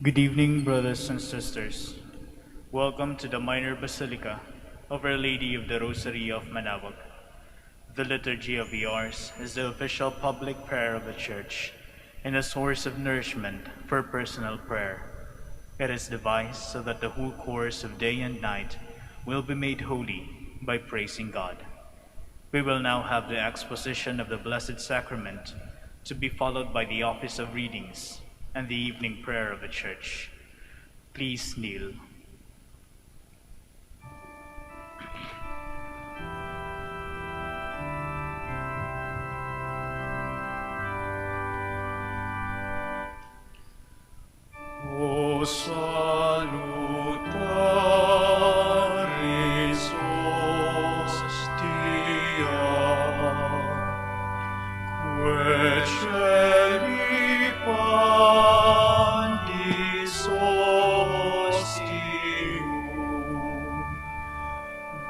Good evening, brothers and sisters. Welcome to the Minor Basilica of Our Lady of the Rosary of Manaoag. The Liturgy of the Hours is the official public prayer of the Church and a source of nourishment for personal prayer. It is devised so that the whole course of day and night will be made holy by praising God. We will now have the exposition of the Blessed Sacrament, to be followed by the office of readings and the evening prayer of the Church. Please kneel. O salutaris hostia, quae celi pandis ostium,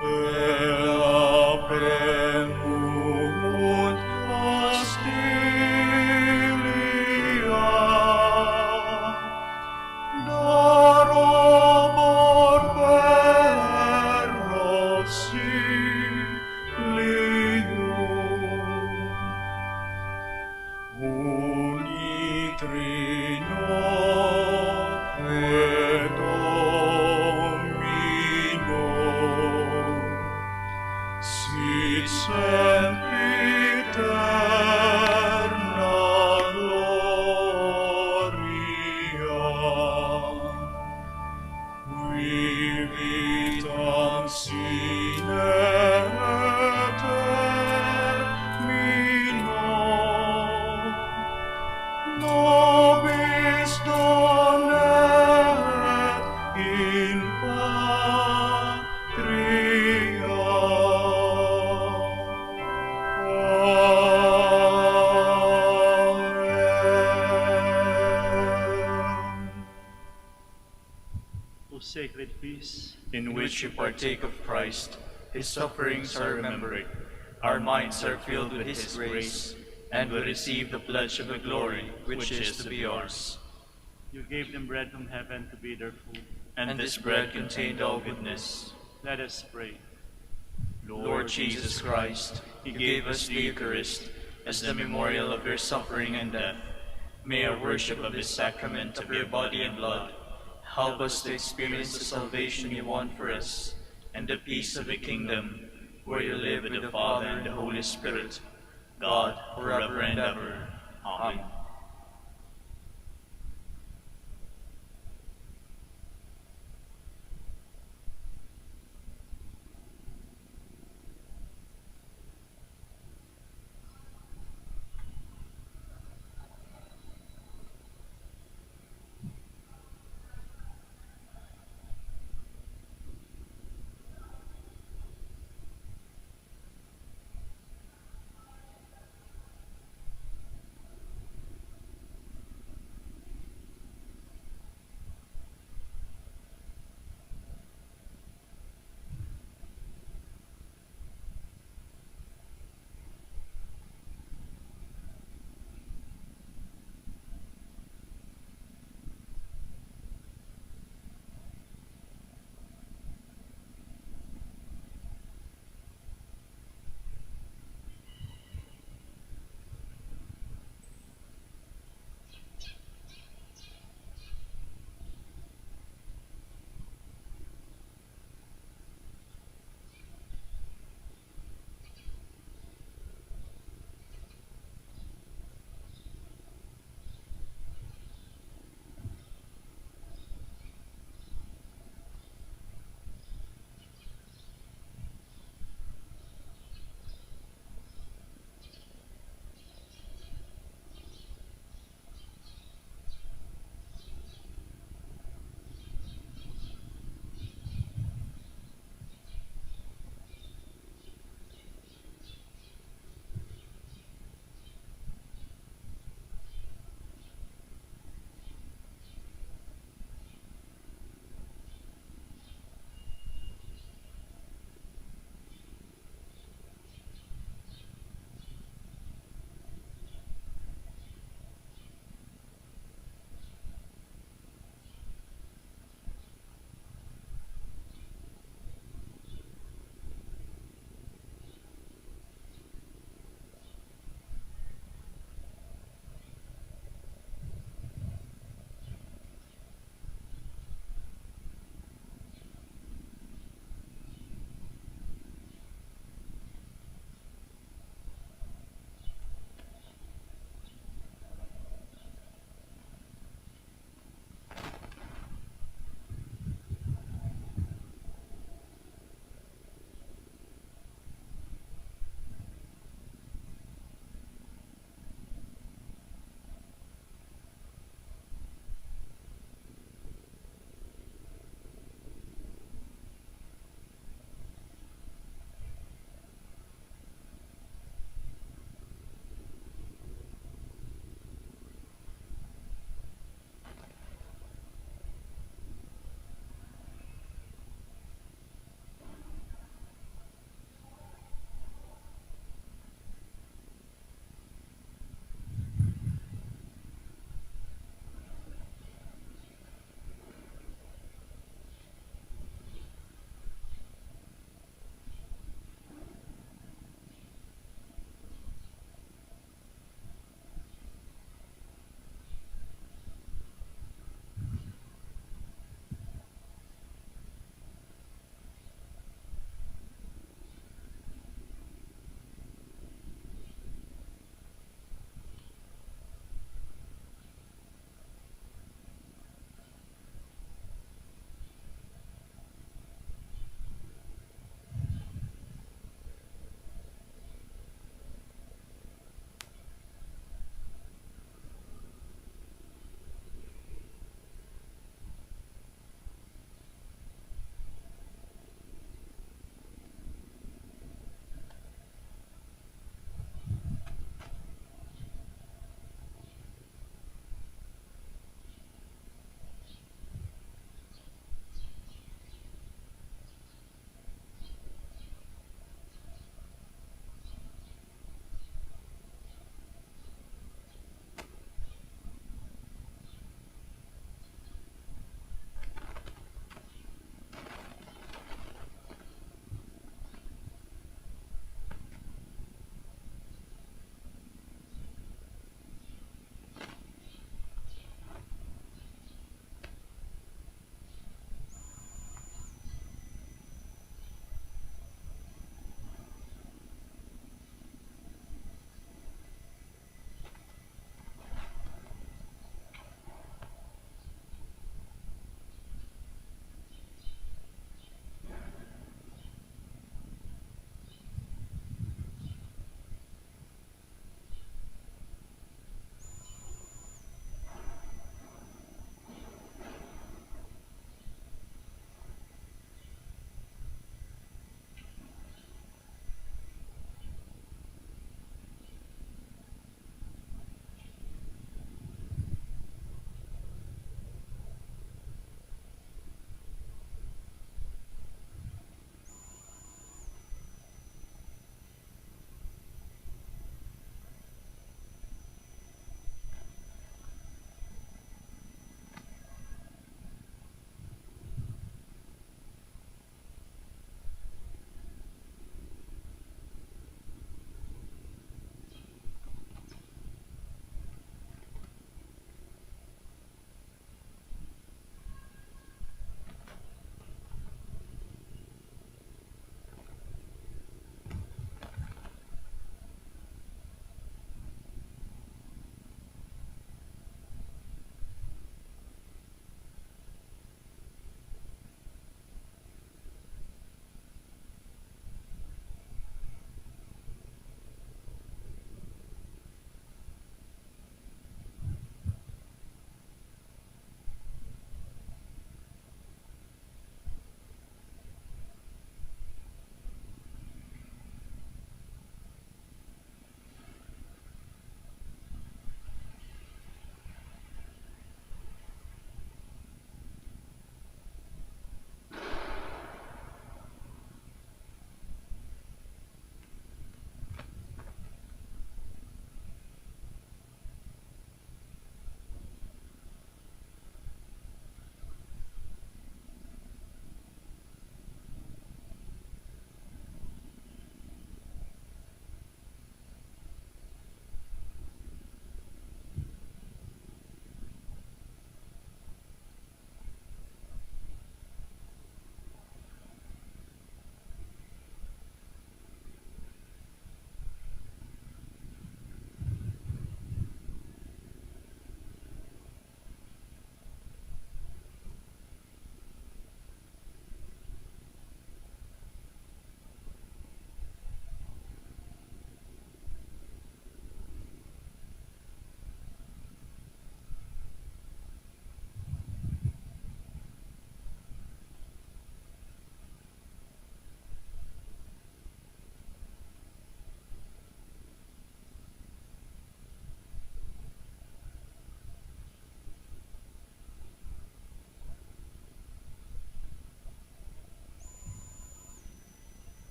bella premunt hostilia, darobor per auxilium, uni trino et Domino, sit sempiterna gloria, vivitam sine termino, nobis donet in patria. Amen. O sacred feast, In which we partake of Christ, his sufferings are remembered, our minds are filled with his grace, and we receive the pledge of the glory which is to be ours. you gave them bread from heaven to be their food. And this bread contained all goodness. Let us pray. Lord Jesus Christ, you gave us the Eucharist as the memorial of your suffering and death. May our worship of this sacrament of your body and blood help us to experience the salvation you want for us and the peace of the kingdom where you live with the Father and the Holy Spirit, God, forever and ever. Amen.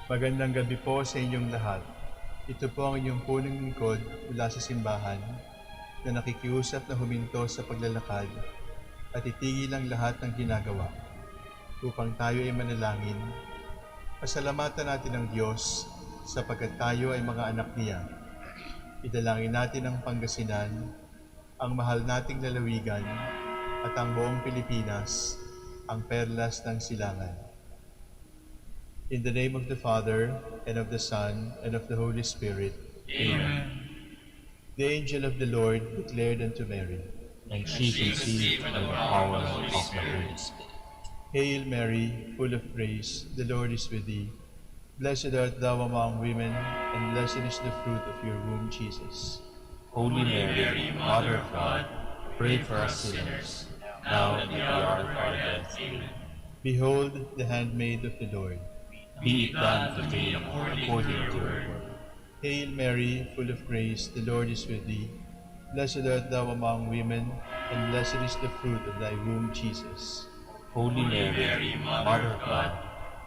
Magandang gabi po sa inyong lahat. Ito po ang inyong punong lingkod mula sa simbahan na nakikiusap na huminto sa paglalakad at itigil ang lahat ng ginagawa upang tayo ay manalangin. Pasalamatan natin ang Diyos sapagkat tayo ay mga anak niya. Idalangin natin ang Pangasinan, ang mahal nating lalawigan at ang buong Pilipinas, ang perlas ng silangan. In the name of the Father, and of the Son, and of the Holy Spirit. Amen. The angel of the Lord declared unto Mary, And she conceived by the power of the Holy Spirit. Hail Mary, full of grace, the Lord is with thee. Blessed art thou among women, and blessed is the fruit of your womb, Jesus. Holy Mary, Mother of God, pray for us sinners, now and at the hour of our death. Amen. Behold the handmaid of the Lord. Be it done to me according to your word. Hail Mary, full of grace, the Lord is with thee. Blessed art thou among women, and blessed is the fruit of thy womb, Jesus. Holy Mary, Mother of God,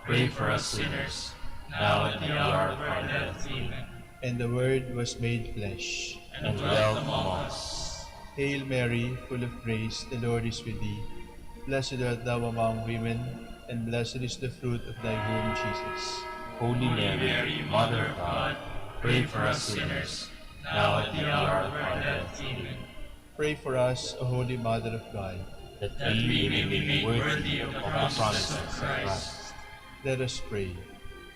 pray for us sinners, now and at the hour of our death. Amen. And the Word was made flesh, And dwelt among us. Hail Mary, full of grace, the Lord is with thee. Blessed art thou among women, and blessed is the fruit of thy womb, Jesus. Holy Mary, Mother of God, pray for us sinners, now at the hour of our death. Amen. Pray for us, O Holy Mother of God. That we may be made worthy of the promises of Christ. Let us pray.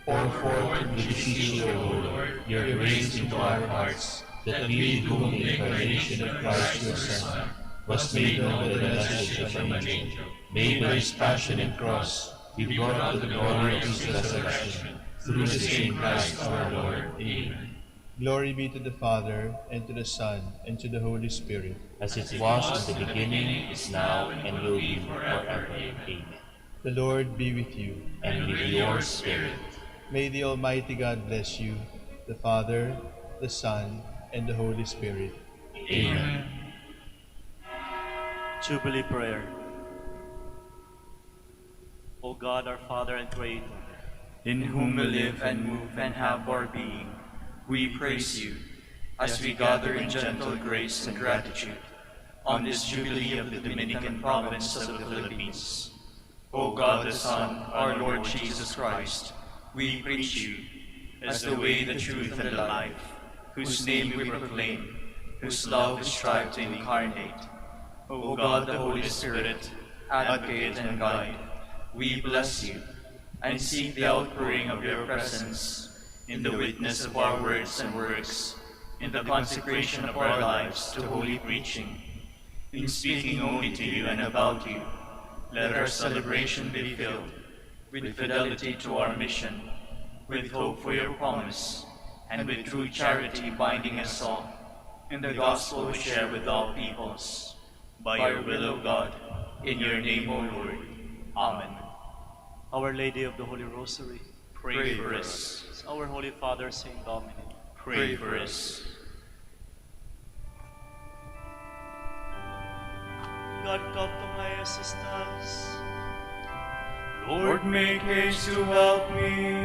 Pour forth, we beseech you, O Lord, your grace into our hearts, that we, whom the incarnation of Christ your Son was made known by the message of an angel, made by his passion and cross, be brought to the glory of his resurrection, through the same Christ our Lord. Amen. Glory be to the Father, and to the Son, and to the Holy Spirit. As it was in the beginning, is now, and will be forever. Amen. The Lord be with you. And with your spirit. May the Almighty God bless you, the Father, the Son, and the Holy Spirit. Amen. Jubilee Prayer. O God, our Father and Creator, In whom we live and move and have our being, we praise you as we gather in gentle grace and gratitude on this Jubilee of the Dominican province of the Philippines. O God the Son, our Lord Jesus Christ, we preach you as the way, the truth, and the life, whose name we proclaim, whose love we strive to incarnate. O God, the Holy Spirit, advocate and guide, we bless you and seek the outpouring of your presence in the witness of our words and works, in the consecration of our lives to holy preaching, in speaking only to you and about you. Let our celebration be filled with fidelity to our mission, with hope for your promise, and with true charity binding us all in the gospel we share with all peoples. By your will, O God, in your name, O Lord. Amen. Our Lady of the Holy Rosary, Pray for us. our Holy Father, Saint Dominic, Pray for us. God, come to my assistance. Lord, make haste to help me.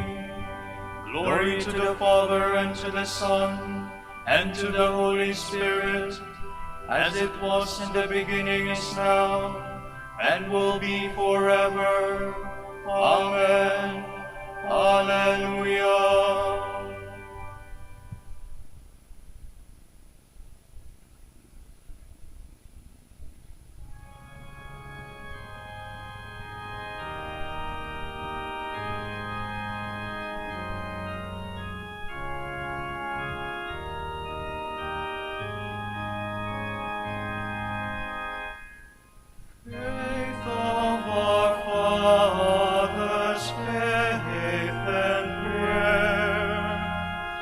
Glory to the Father, and to the Son, and to the Holy Spirit, as it was in the beginning, is now, and will be forever. Amen. Alleluia. Faith of our fathers, faith and prayer,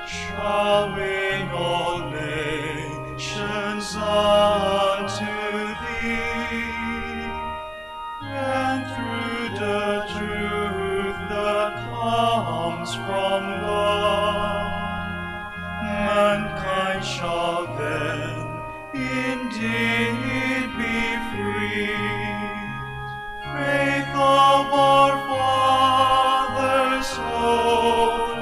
shall bring all nations unto thee, and through the truth that comes from God, mankind shall then indeed be free. Faith of our fathers, hope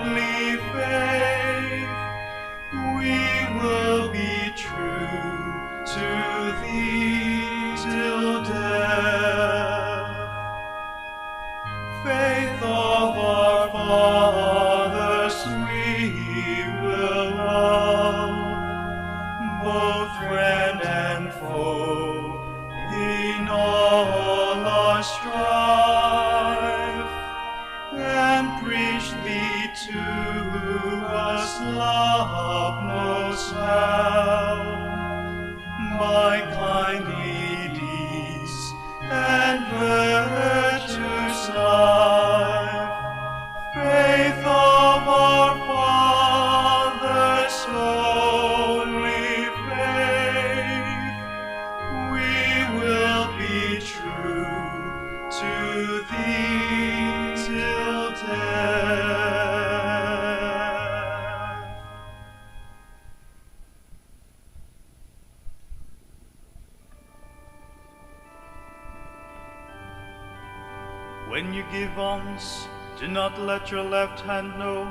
sound, by kindly deeds and virtuous life, faith of our fathers' only faith, we will be true to thee till death. When you give alms, do not let your left hand know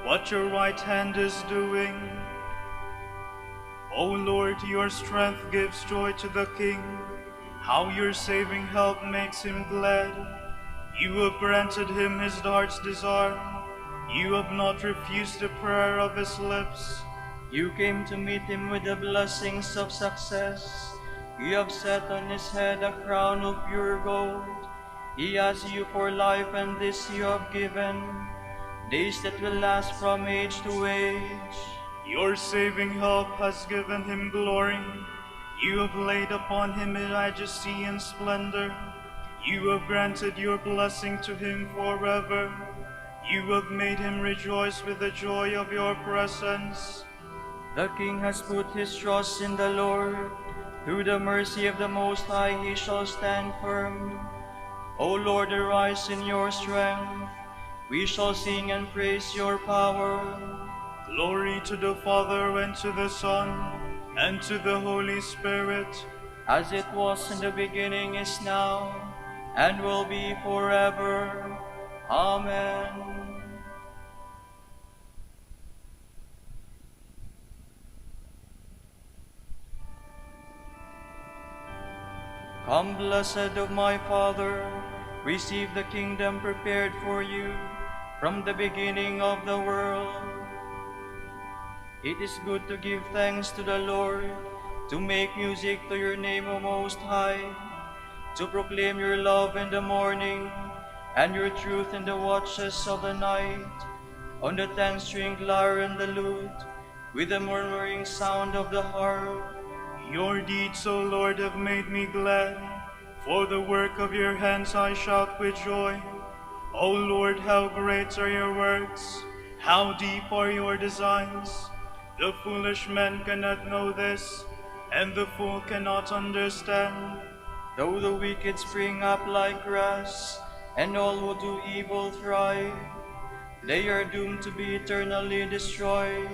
what your right hand is doing. O Lord, your strength gives joy to the king. How your saving help makes him glad. You have granted him his heart's desire. You have not refused the prayer of his lips. You came to meet him with the blessings of success. You have set on his head a crown of pure gold. He asks you for life, and this you have given, days that will last from age to age. Your saving help has given him glory. You have laid upon him majesty and splendor. You have granted your blessing to him forever. You have made him rejoice with the joy of your presence. The king has put his trust in the Lord. Through the mercy of the Most High he shall stand firm. O Lord, arise in your strength. We shall sing and praise your power. Glory to the Father, and to the Son, and to the Holy Spirit, as it was in the beginning, is now, and will be forever. Amen. Come, blessed of my Father, receive the kingdom prepared for you from the beginning of the world. It is good to give thanks to the Lord, to make music to your name, O Most High, to proclaim your love in the morning and your truth in the watches of the night, on the 10-stringed lyre and the lute, with the murmuring sound of the harp. Your deeds, O Lord, have made me glad. For the work of your hands I shout with joy. O Lord, how great are your works! How deep are your designs! The foolish man cannot know this, and the fool cannot understand. Though the wicked spring up like grass, and all who do evil thrive, they are doomed to be eternally destroyed.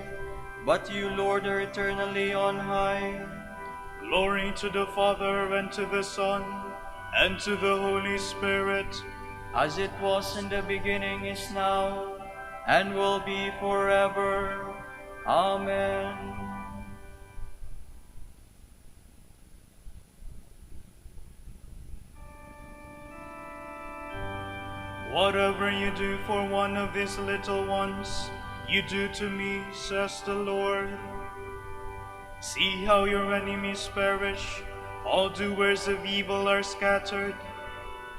But you, Lord, are eternally on high. Glory to the Father, and to the Son, and to the Holy Spirit, as it was in the beginning, is now, and will be forever. Amen. Whatever you do for one of these little ones, you do to me, says the Lord. See how your enemies perish, all doers of evil are scattered.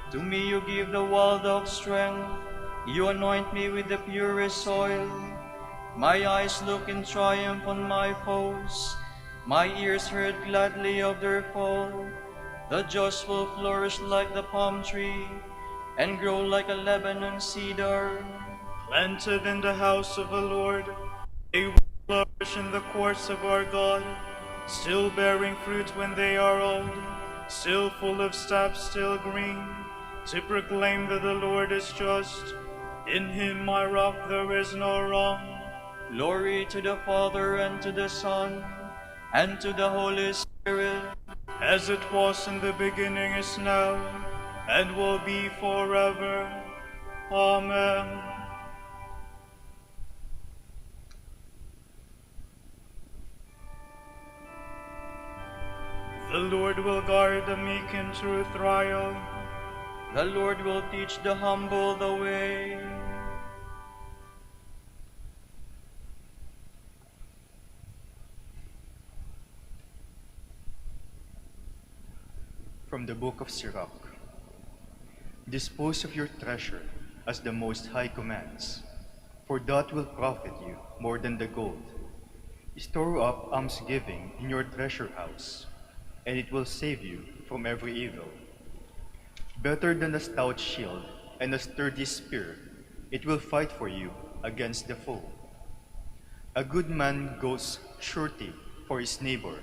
To me you give the world of strength, you anoint me with the purest oil. My eyes look in triumph on my foes, my ears heard gladly of their fall. The just will flourish like the palm tree, and grow like a Lebanon cedar. Planted in the house of the Lord, they will flourish in the courts of our God, still bearing fruit when they are old, still full of sap, still green, to proclaim that the Lord is just. In him, my rock, there is no wrong. Glory to the Father, and to the Son, and to the Holy Spirit, as it was in the beginning, is now, and will be forever. Amen. The Lord will guard the meek in true trial. The Lord will teach the humble the way. From the Book of Sirach. Dispose of your treasure as the Most High commands, for that will profit you more than the gold. Store up almsgiving in your treasure house, and it will save you from every evil. Better than a stout shield and a sturdy spear, it will fight for you against the foe. A good man goes surety for his neighbor,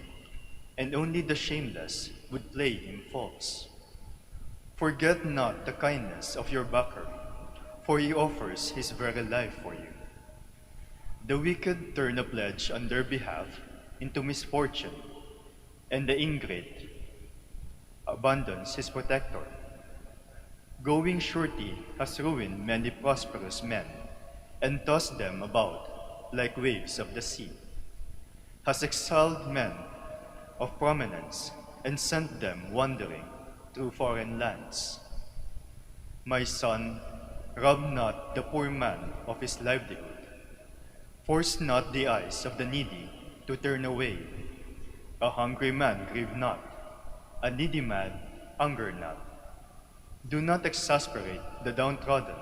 and only the shameless would play him false. Forget not the kindness of your backer, for he offers his very life for you. The wicked turn a pledge on their behalf into misfortune, and the ingrate abandons his protector. Going surety has ruined many prosperous men, and tossed them about like waves of the sea, has exiled men of prominence, and sent them wandering through foreign lands. My son, rob not the poor man of his livelihood. Force not the eyes of the needy to turn away. A hungry man grieve not, a needy man hunger not. Do not exasperate the downtrodden.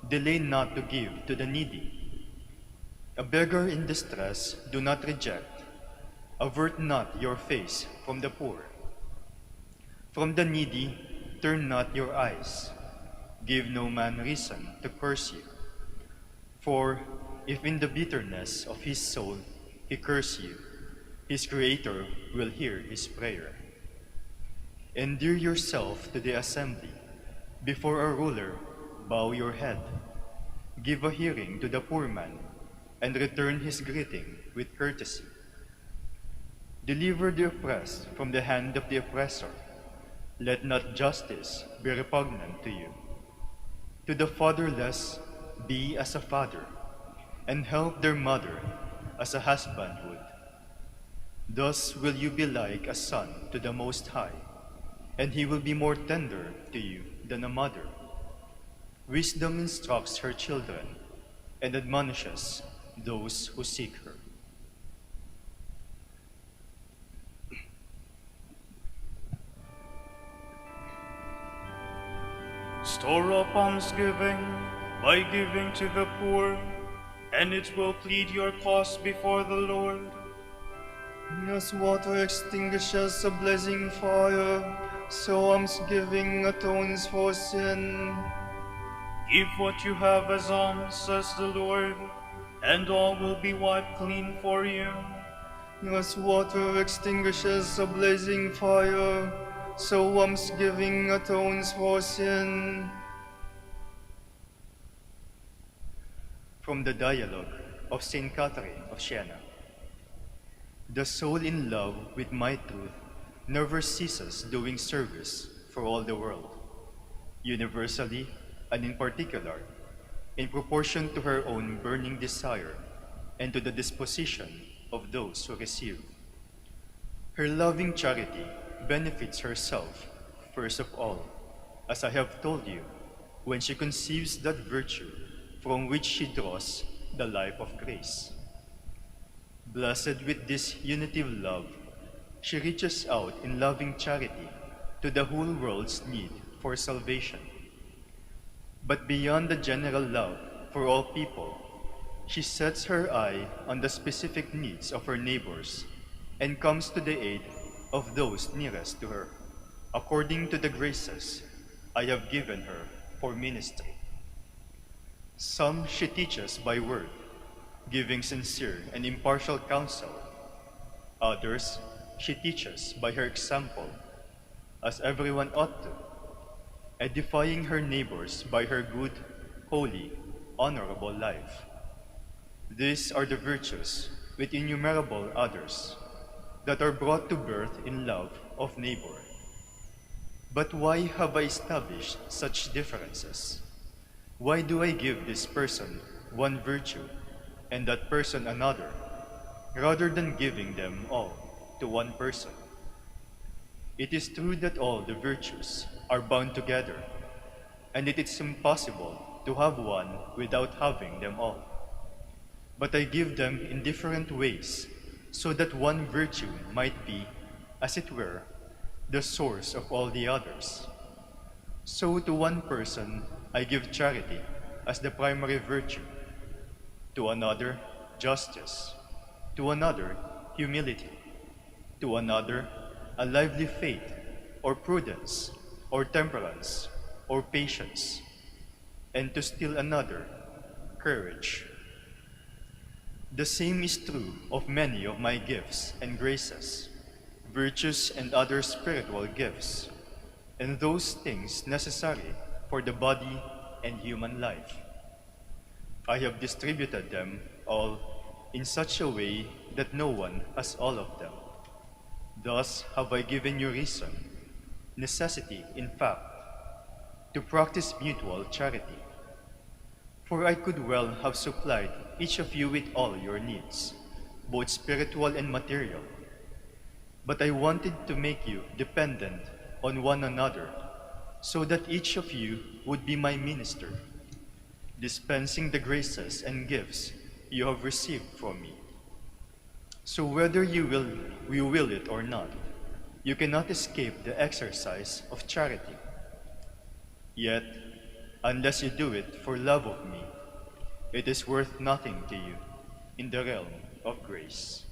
Delay not to give to the needy. A beggar in distress do not reject. Avert not your face from the poor. From the needy turn not your eyes. Give no man reason to curse you. For if in the bitterness of his soul he curse you, his Creator will hear his prayer. Endear yourself to the assembly. Before a ruler, bow your head. Give a hearing to the poor man, and return his greeting with courtesy. Deliver the oppressed from the hand of the oppressor. Let not justice be repugnant to you. To the fatherless, be as a father, and help their mother as a husband would. Thus will you be like a son to the Most High, and he will be more tender to you than a mother. Wisdom instructs her children, and admonishes those who seek her. Store up almsgiving by giving to the poor, and it will plead your cause before the Lord. As water extinguishes a blazing fire, so almsgiving atones for sin. Give what you have as alms, says the Lord, and all will be wiped clean for you. As water extinguishes a blazing fire, so almsgiving atones for sin. From the Dialogue of Saint Catherine of Siena. The soul in love with my truth never ceases doing service for all the world, universally and in particular, in proportion to her own burning desire and to the disposition of those who receive. Her loving charity benefits herself first of all, as I have told you, when she conceives that virtue from which she draws the life of grace. Blessed with this unity of love, she reaches out in loving charity to the whole world's need for salvation. But beyond the general love for all people, she sets her eye on the specific needs of her neighbors and comes to the aid of those nearest to her, according to the graces I have given her for ministry. Some she teaches by word, giving sincere and impartial counsel. Others she teaches by her example, as everyone ought to, edifying her neighbors by her good, holy, honorable life. These are the virtues, with innumerable others, that are brought to birth in love of neighbor. But why have I established such differences? Why do I give this person one virtue and that person another, rather than giving them all to one person? It is true that all the virtues are bound together, and it is impossible to have one without having them all. But I give them in different ways, so that one virtue might be, as it were, the source of all the others. So to one person I give charity as the primary virtue, to another justice, to another humility, to another a lively faith, or prudence, or temperance, or patience, and to still another courage. The same is true of many of my gifts and graces, virtues and other spiritual gifts, and those things necessary for the body and human life. I have distributed them all in such a way that no one has all of them. Thus have I given you reason, necessity in fact, to practice mutual charity. For I could well have supplied each of you with all your needs, both spiritual and material. But I wanted to make you dependent on one another, so that each of you would be my minister, dispensing the graces and gifts you have received from me. So whether you will it or not, you cannot escape the exercise of charity. Yet, unless you do it for love of me, it is worth nothing to you in the realm of grace.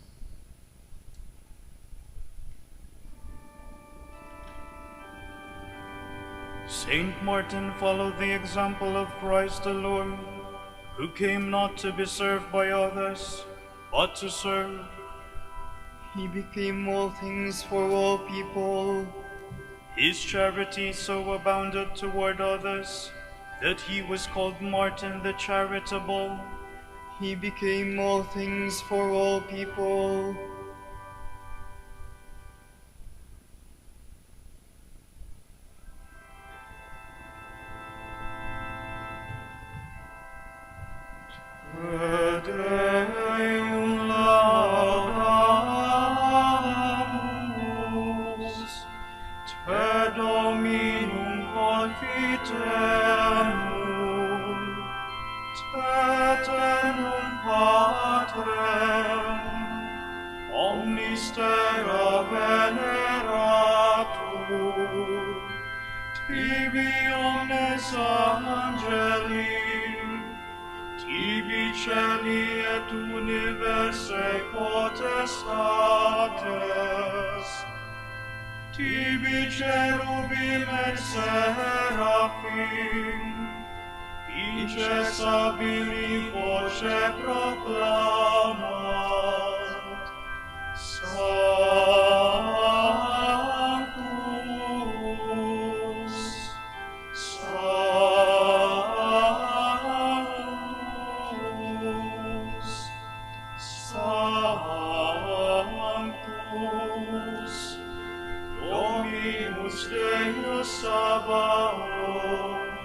Saint Martin followed the example of Christ the Lord, who came not to be served by others, but to serve. He became all things for all people. His charity so abounded toward others that he was called Martin the Charitable. He became all things for all people. Tibi cherubim et seraphim, inces abili voce proclamant, Sanctus, Sanctus, Sanctus, Dominus Deus Sabaoth,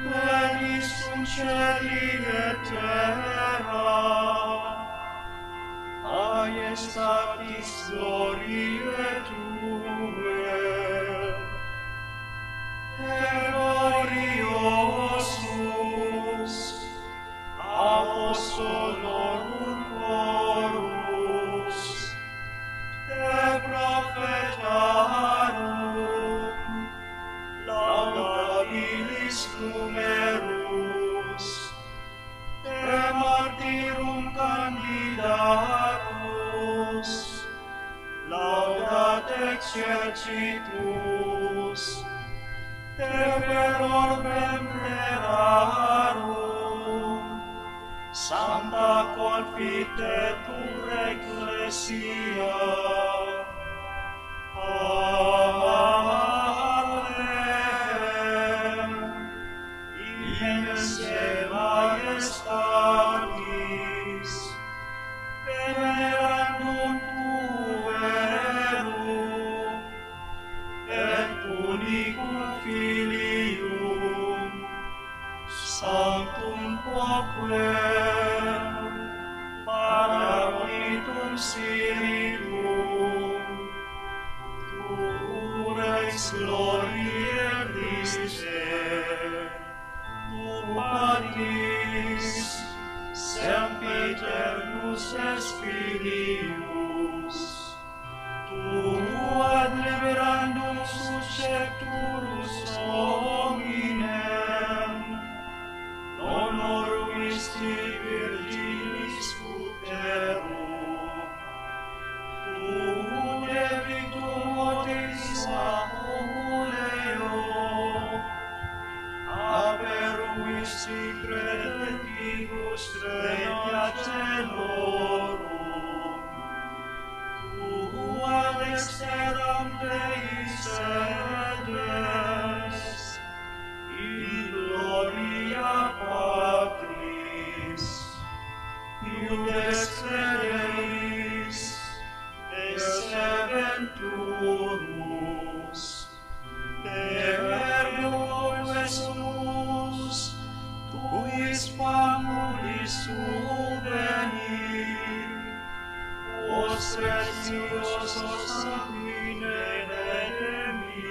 Venis cum celi et terra, Maiestatis gloriae Tuae, gloriosus, apostolorum chorus, de prophetarum, laudabilis numerus, de martyrum candidatus, laudat exercitus, de verbum praerarum, Sancta confitetur ecclesia. Amen. Inesse majestatis, venerandum puerum, et unicum filium, sanctum quoquem, paraclitum spiritum, tu rex gloriae Christe, tu patis, sempiternus es Filius, tu ad liberandum suscepturus hominem, non oruisti virginis futerum, preciosos sanguine redemisti,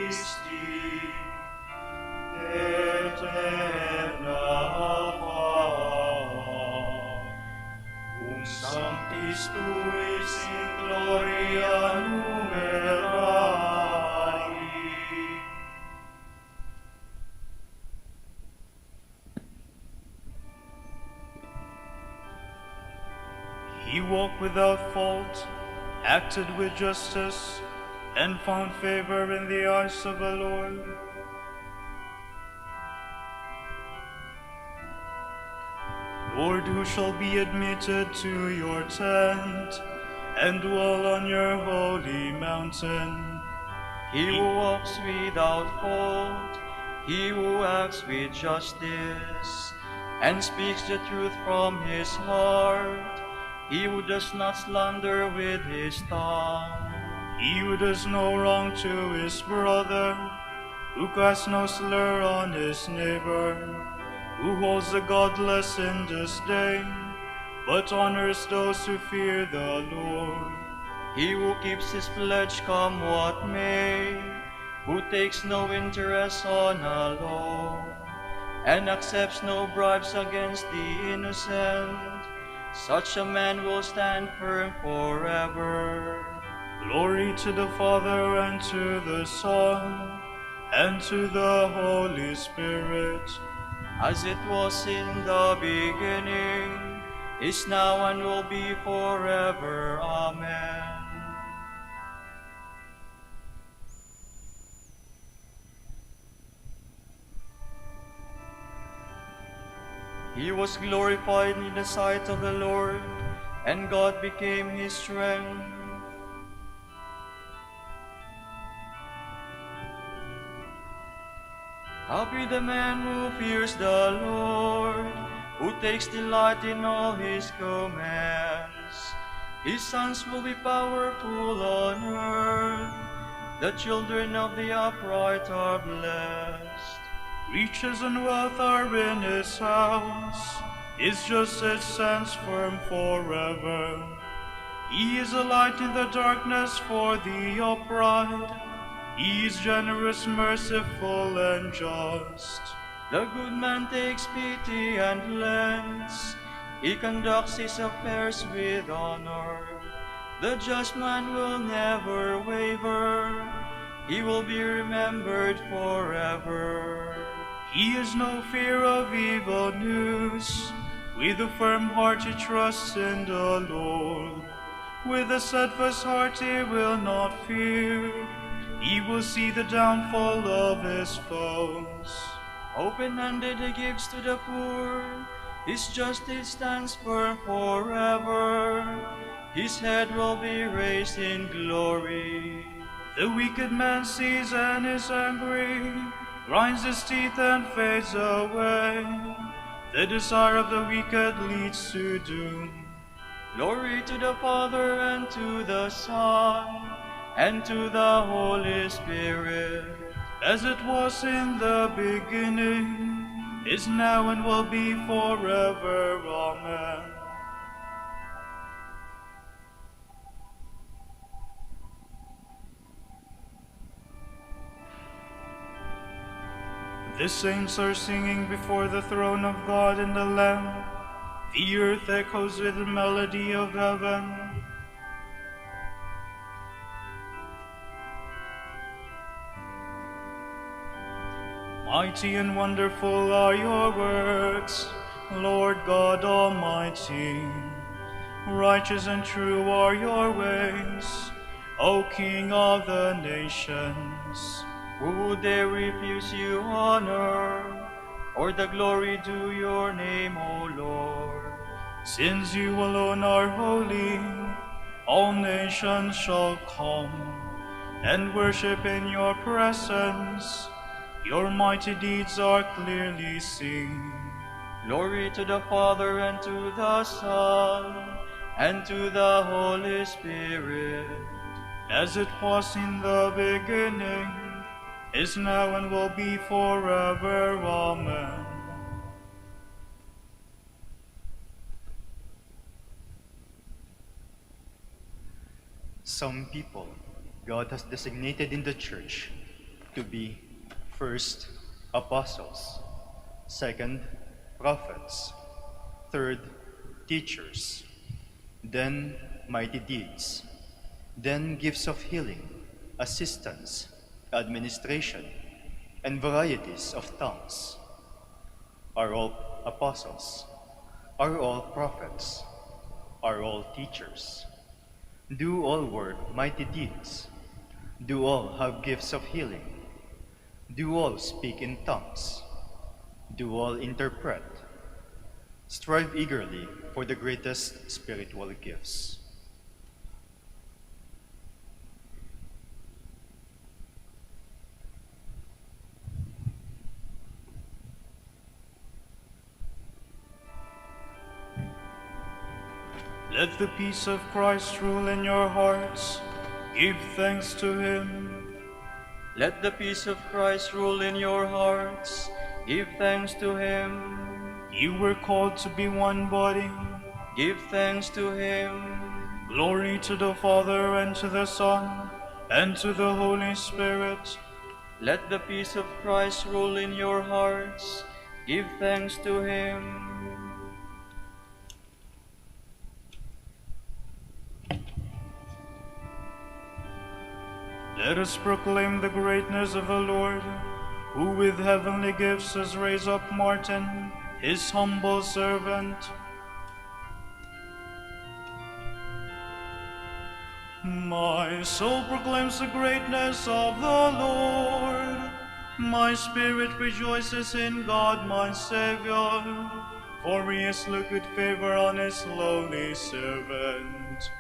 eterna paz. Sanctis tuis in gloria numerari. He walked without fault, acted with justice, and found favor in the eyes of the Lord. Lord, who shall be admitted to your tent and dwell on your holy mountain? He who walks without fault, he who acts with justice, and speaks the truth from his heart, he who does not slander with his tongue. He who does no wrong to his brother, who casts no slur on his neighbor, who holds the godless in disdain, but honors those who fear the Lord. He who keeps his pledge come what may, who takes no interest on a loan, and accepts no bribes against the innocent, such a man will stand firm forever. Glory to the Father, and to the Son, and to the Holy Spirit, as it was in the beginning, is now, and will be forever. Amen. He was glorified in the sight of the Lord, and God became his strength. Happy the man who fears the Lord, who takes delight in all his commands. His sons will be powerful on earth. The children of the upright are blessed. riches and wealth are in his house. His justice stands firm forever. He is a light in the darkness for the upright. He is generous, merciful, and just. The good man takes pity and lends. He conducts his affairs with honor. The just man will never waver. He will be remembered forever. He has no fear of evil news. With a firm heart he trusts in the Lord. With a steadfast heart he will not fear. He will see the downfall of his foes. Open-handed he gives to the poor. His justice stands firm forever. His head will be raised in glory. The wicked man sees and is angry, grinds his teeth and fades away. The desire of the wicked leads to doom. Glory to the Father, and to the Son, and to the Holy Spirit, as it was in the beginning, is now, and will be forever. Amen. The saints are singing before the throne of God and the Lamb. The earth echoes with the melody of heaven. Mighty and wonderful are your works, Lord God Almighty. Righteous and true are your ways, O King of the nations. Who would dare refuse you honor, or the glory due your name, O Lord? Since you alone are holy, all nations shall come and worship in your presence. Your mighty deeds are clearly seen. Glory to the Father, and to the Son, and to the Holy Spirit, as it was in the beginning, is now, and will be forever. Amen. Some people God has designated in the Church to be first, apostles, second, prophets, third, teachers, then mighty deeds, then gifts of healing, assistance, administration, and varieties of tongues. Are all apostles? Are all prophets? Are all teachers? Do all work mighty deeds? Do all have gifts of healing? Do all speak in tongues? Do all interpret? Strive eagerly for the greatest spiritual gifts. Let the peace of Christ rule in your hearts. Give thanks to him. Let the peace of Christ rule in your hearts. Give thanks to him. You were called to be one body. Give thanks to him. Glory to the Father, and to the Son, and to the Holy Spirit. Let the peace of Christ rule in your hearts. Give thanks to him. Let us proclaim the greatness of the Lord, who with heavenly gifts has raised up Martin, his humble servant. My soul proclaims the greatness of the Lord. My spirit rejoices in God my Savior, for he has looked with favor on his lowly servant.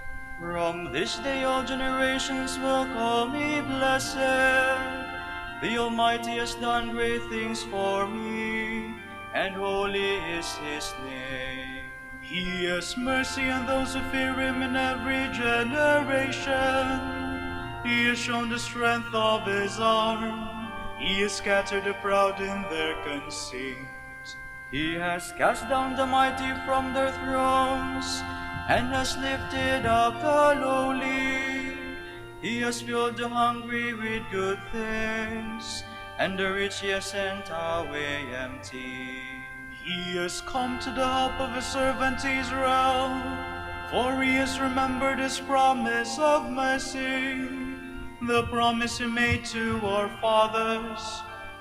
From this day all generations will call me blessed. The Almighty has done great things for me, and holy is his name. He has mercy on those who fear him in every generation. He has shown the strength of his arm. He has scattered the proud in their conceit. He has cast down the mighty from their thrones, and has lifted up the lowly. He has filled the hungry with good things, and the rich he has sent away empty. He has come to the help of his servant Israel, for he has remembered his promise of mercy, the promise he made to our fathers,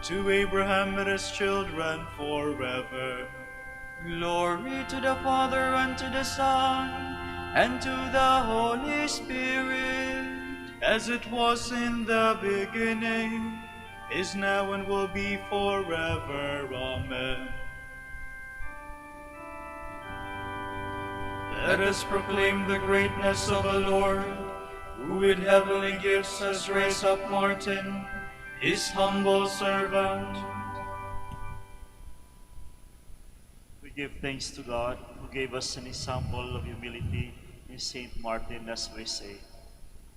to Abraham and his children forever. Glory to the Father, and to the Son, and to the Holy Spirit, as it was in the beginning, is now, and will be forever. Amen. Let us proclaim the greatness of the Lord, who with heavenly gifts has raised up Martin, his humble servant. We give thanks to God, who gave us an example of humility in Saint Martin, as we say.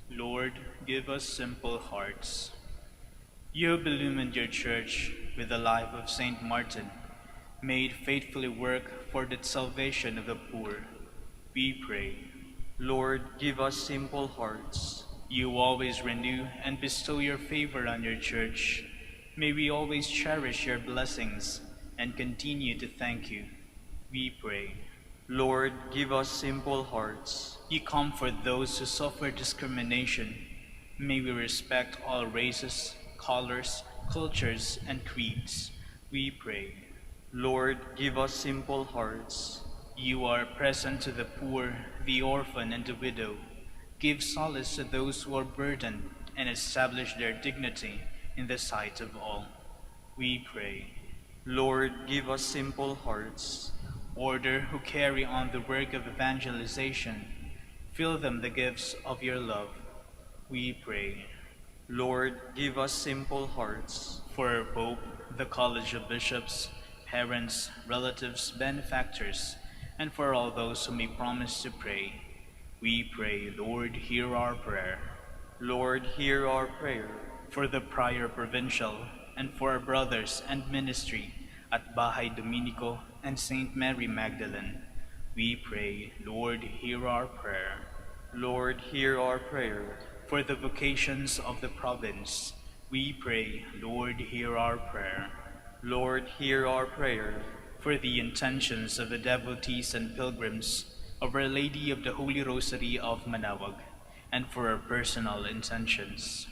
Lord, give us simple hearts. You have illumined your church with the life of Saint Martin, made faithfully work for the salvation of the poor. We pray. Lord, give us simple hearts. You always renew and bestow your favor on your church. May we always cherish your blessings and continue to thank you. We pray. Lord, give us simple hearts. You comfort those who suffer discrimination. May we respect all races, colors, cultures, and creeds. We pray. Lord, give us simple hearts. You are present to the poor, the orphan, and the widow. Give solace to those who are burdened and establish their dignity in the sight of all. We pray. Lord, give us simple hearts. Order who carry on the work of evangelization. Fill them the gifts of your love. We pray. Lord, give us simple hearts. For our Pope, the College of Bishops, parents, relatives, benefactors, and for all those who may promise to pray, we pray, Lord, hear our prayer. Lord, hear our prayer. For the Prior Provincial, and for our brothers and ministry at Bahay Dominico and Saint Mary Magdalene, we pray, Lord, hear our prayer. Lord, hear our prayer. For the vocations of the province, we pray, Lord, hear our prayer. Lord, hear our prayer. For the intentions of the devotees and pilgrims of Our Lady of the Holy Rosary of Manaoag, and for our personal intentions.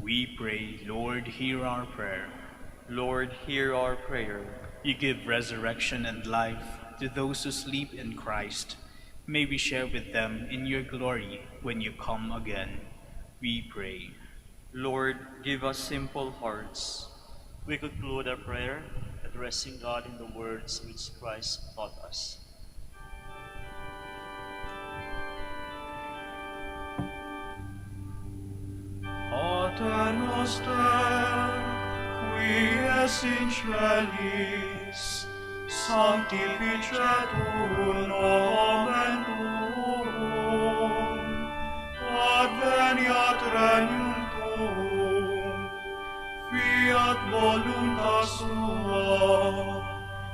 We pray, Lord, hear our prayer. Lord, hear our prayer. You give resurrection and life to those who sleep in Christ. May we share with them in your glory when you come again. We pray. Lord, give us simple hearts. We conclude our prayer addressing God in the words which Christ taught us. Pater noster, qui es in celis, sanctificetur nomen tuum, adveniat regnum tuum, fiat voluntas tua,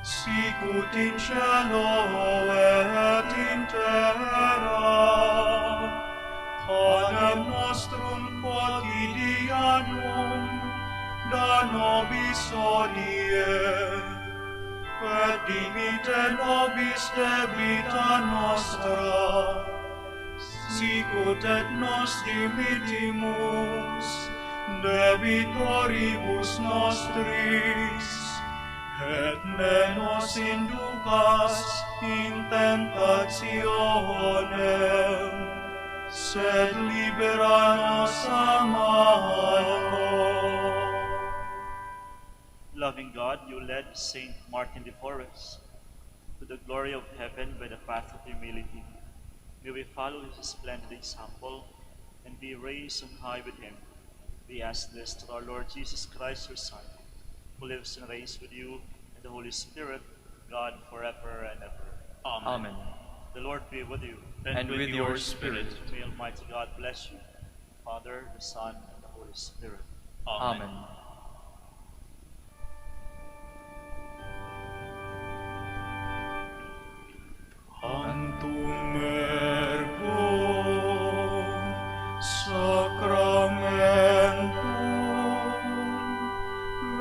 sicut in cielo et in terra. Panem nostrum quotidianum da nobis hodie, et dimitte nobis debita nostra, sicut et nos dimittimus debitoribus nostris, et ne nos inducas in tentationem, sed libera nos a malo. Loving God, you led Saint Martin de Porres to the glory of heaven by the path of humility. May we follow his splendid example and be raised on high with him. We ask this through our Lord Jesus Christ, your Son, who lives and reigns with you and the Holy Spirit, God, forever and ever. Amen. The Lord be with you. And with your spirit. May Almighty God bless you, the Father, the Son, and the Holy Spirit. Amen. Antum ergo sacramentum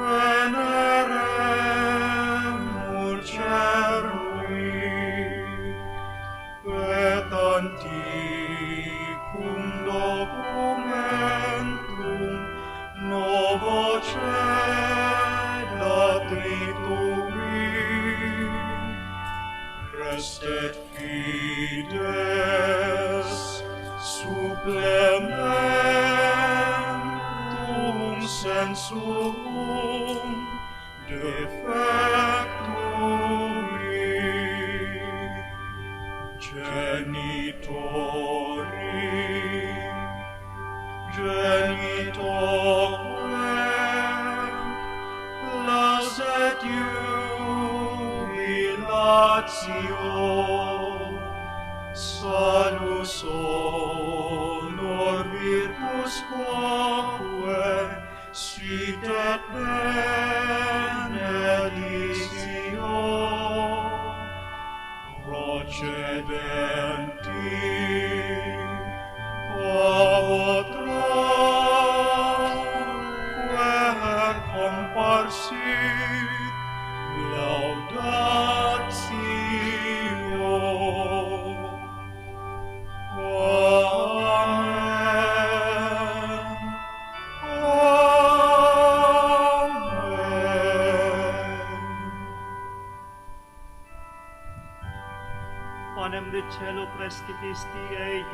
veneremur cerui, et antiquum documentum novo cedatritui, restet fides supplementum sensum defectui, genitoque laset jubilatio, salus honor virtus quoque sit et benedictio, procedenti quotroque comparsit laudatio. Amen. Panem de cielo prestigisti eis,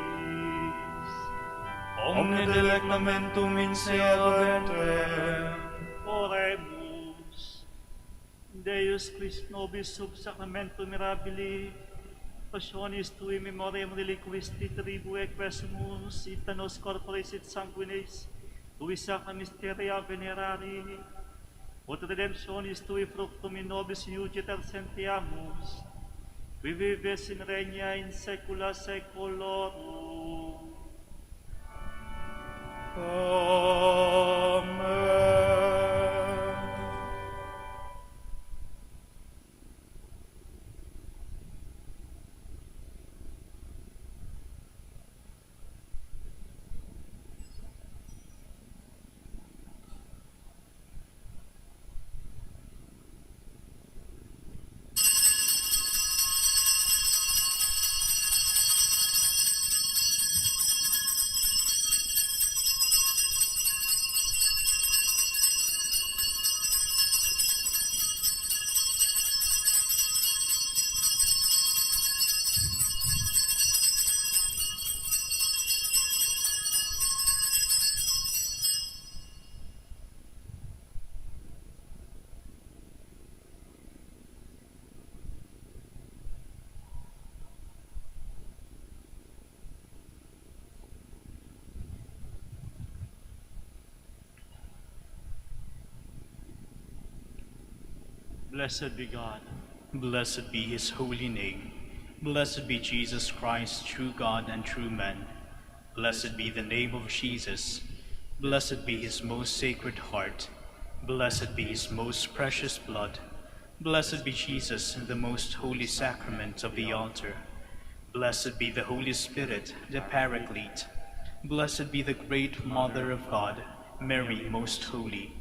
Omne delectamentum in se habentem, oremus. Deus Christ nobis sub sacramentum mirabili, passionis tui memoriam reliquisti tribue quesimus, itanos corporis et sanguinis, tui sacra mysteria venerari, ut redemptionis tui fructum in nobis iugeter sentiamus, qui vives in regna in saecula saeculorum. Amen. Blessed be God. Blessed be his holy name. Blessed be Jesus Christ, true God and true man. Blessed be the name of Jesus. Blessed be his most sacred heart. Blessed be his most precious blood. Blessed be Jesus in the most holy sacrament of the altar. Blessed be the Holy Spirit, the Paraclete. Blessed be the great Mother of God, Mary most holy.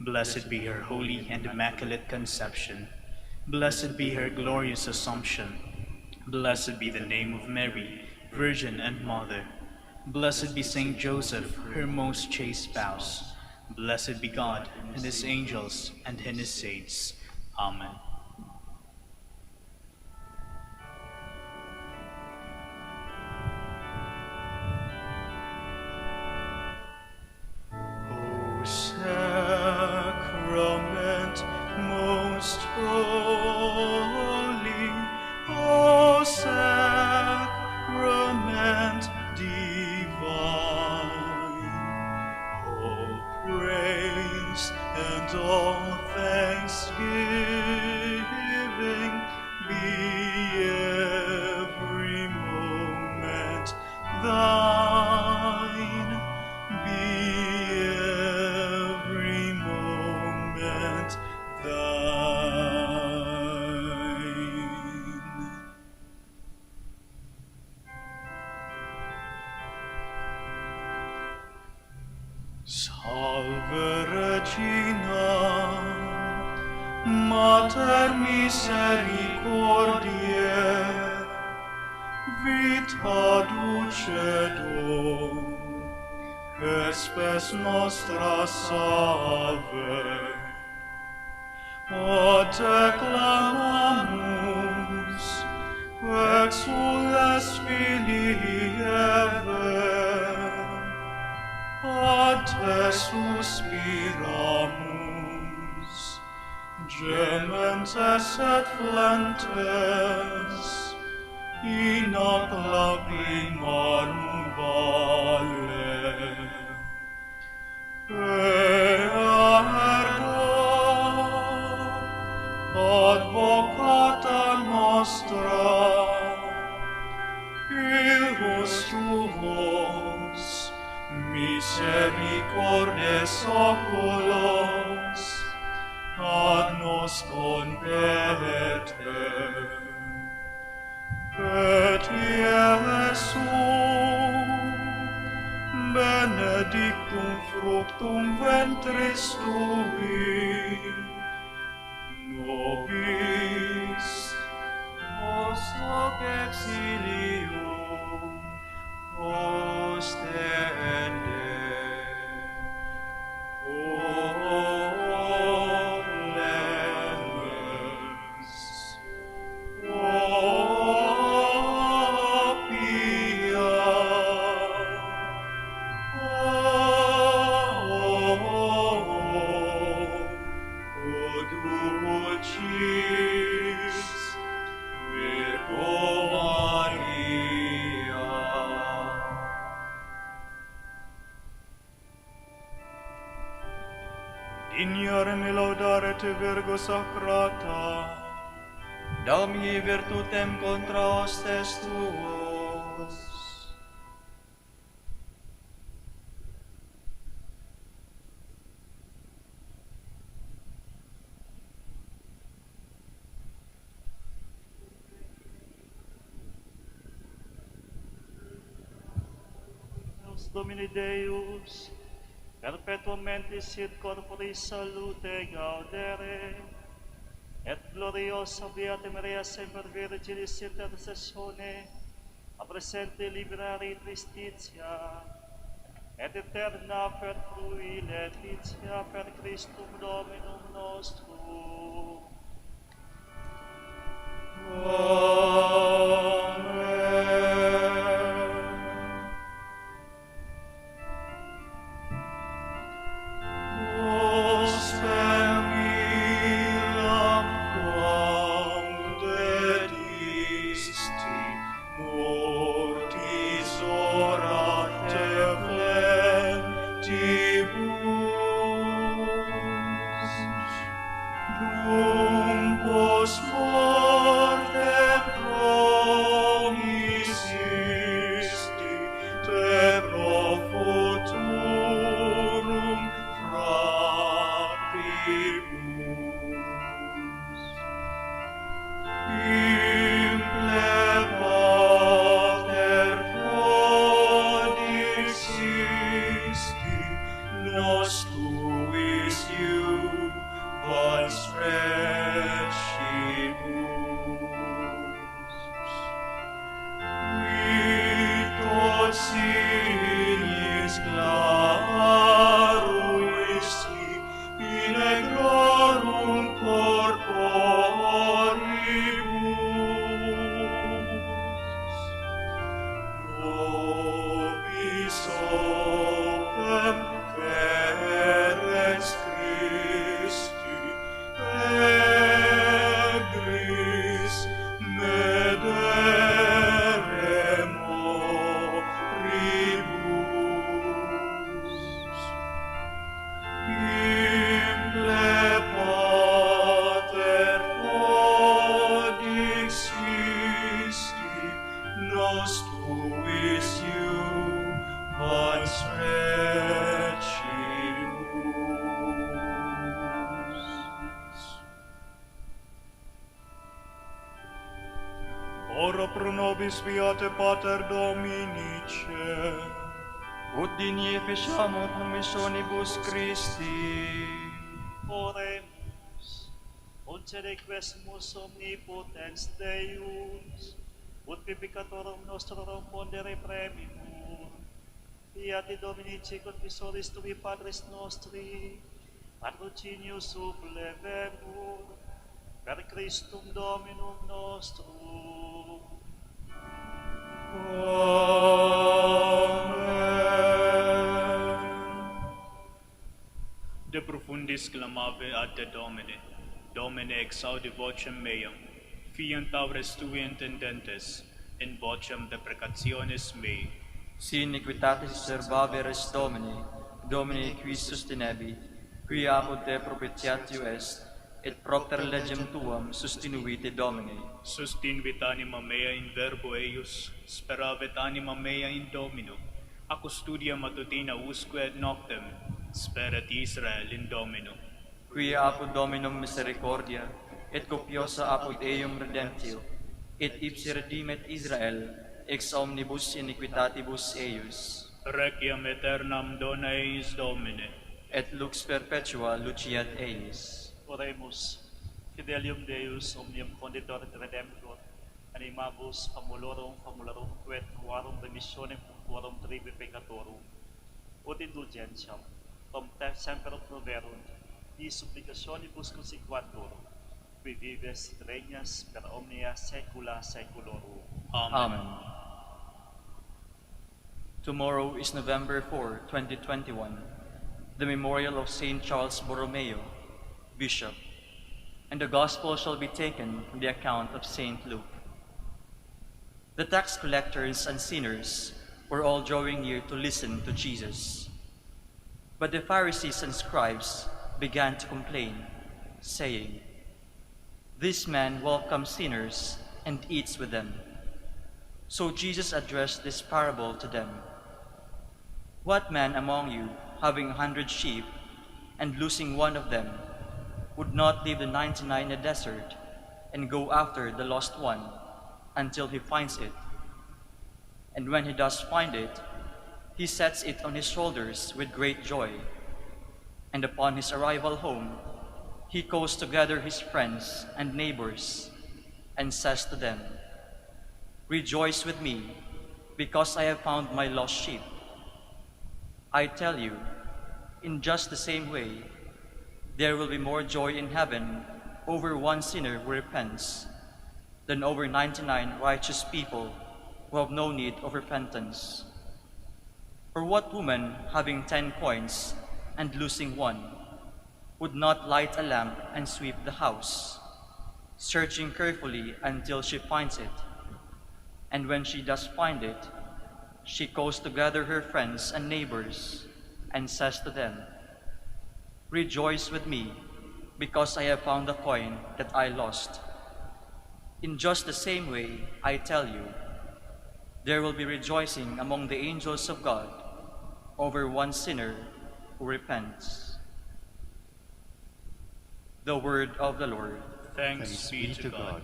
Blessed be her holy and immaculate conception. Blessed be her glorious assumption. Blessed be the name of Mary, Virgin and Mother. Blessed be Saint Joseph, her most chaste spouse. Blessed be God, and his angels, and in his saints. Amen. O Sacrament most holy, O Sacrament divine, all praise and all thanksgiving be every moment thine, be every moment thine. Salve Regina, Mater misericordiae, vita dulcedo, espes nostra salve. O te clamamus, exules Filii Eve, a te suspiramus, gementes et flentes, in hoc lacrimarum vale. Ergo, advocata nostra, illos tuos, misericordes oculos, ad nos compete. Et Iesum, benedictum fructum ventris tui, nobis post hoc exilium ostende. O clemens, O pia, O dulcis Virgo Maria. Dignare me laudare te Virgo Sacrata, Dammi virtutem contra hostes tuos. Nos Domini Deus, perpetuamente sit corporis salute gaudere, et gloriosa Beata Maria semper Virginis intercessione, a presente liberari tristitia, et eterna per frui letitia per Christum Dominum nostrum. Oh Ora pro nobis fiat Pater Dominice. Ut digni efficiamur missionibus Christi. Oremus. Concede quesumus omnipotens Deus, ut pipicatorum nostrorum pondere premimur. Fiat Dominici confisoris tui Patris nostri, patrocinius sublevemur, per Christum Dominum nostrum. De profundis clamave ad te Domine, Domine exaudi vocem meam, fiant aures tui intendentes, in vocem deprecationis mei. Si iniquitatis servave res Domini, Domini qui sustinebit, qui apud te propitiatio est, et propter legem tuam sustinuvite Domini. Sustinvit anima mea in verbo eius, speravet anima mea in Domino. A custodia matutina usque et noctem, speret Israel in Domino. Qui apud Dominum misericordia, et copiosa apud eum redemptio, et ipsi redimet Israel, ex omnibus iniquitatibus eius. Requiem aeternam dona eis Domine. Et lux perpetua luciat eis. Oremus, Fidelium Deus omnium conditor et redemptor, animabus famularum quet quorum remissionem quorum tribi peccatorum, ut indulgentiam, tom te semper proverunt, di supplicationibus consequantur, qui vives et regnas per omnia saecula saeculorum. Amen. Tomorrow is November 4, 2021, the memorial of Saint Charles Borromeo, Bishop, and the Gospel shall be taken from the account of Saint Luke. The tax collectors and sinners were all drawing near to listen to Jesus. But the Pharisees and scribes began to complain, saying, "This man welcomes sinners and eats with them." So Jesus addressed this parable to them. "What man among you, having 100 sheep, and losing one of them, would not leave the 99 in the desert and go after the lost one until he finds it? And when he does find it, he sets it on his shoulders with great joy. And upon his arrival home, he calls together his friends and neighbors and says to them, 'Rejoice with me, because I have found my lost sheep.' I tell you, in just the same way, there will be more joy in heaven over one sinner who repents than over 99 righteous people who have no need of repentance. For what woman, having 10 coins and losing one, would not light a lamp and sweep the house, searching carefully until she finds it? And when she does find it, she calls together her friends and neighbors and says to them, 'Rejoice with me, because I have found the coin that I lost.' In just the same way, I tell you, there will be rejoicing among the angels of God over one sinner who repents." The word of the Lord. Thanks be to God.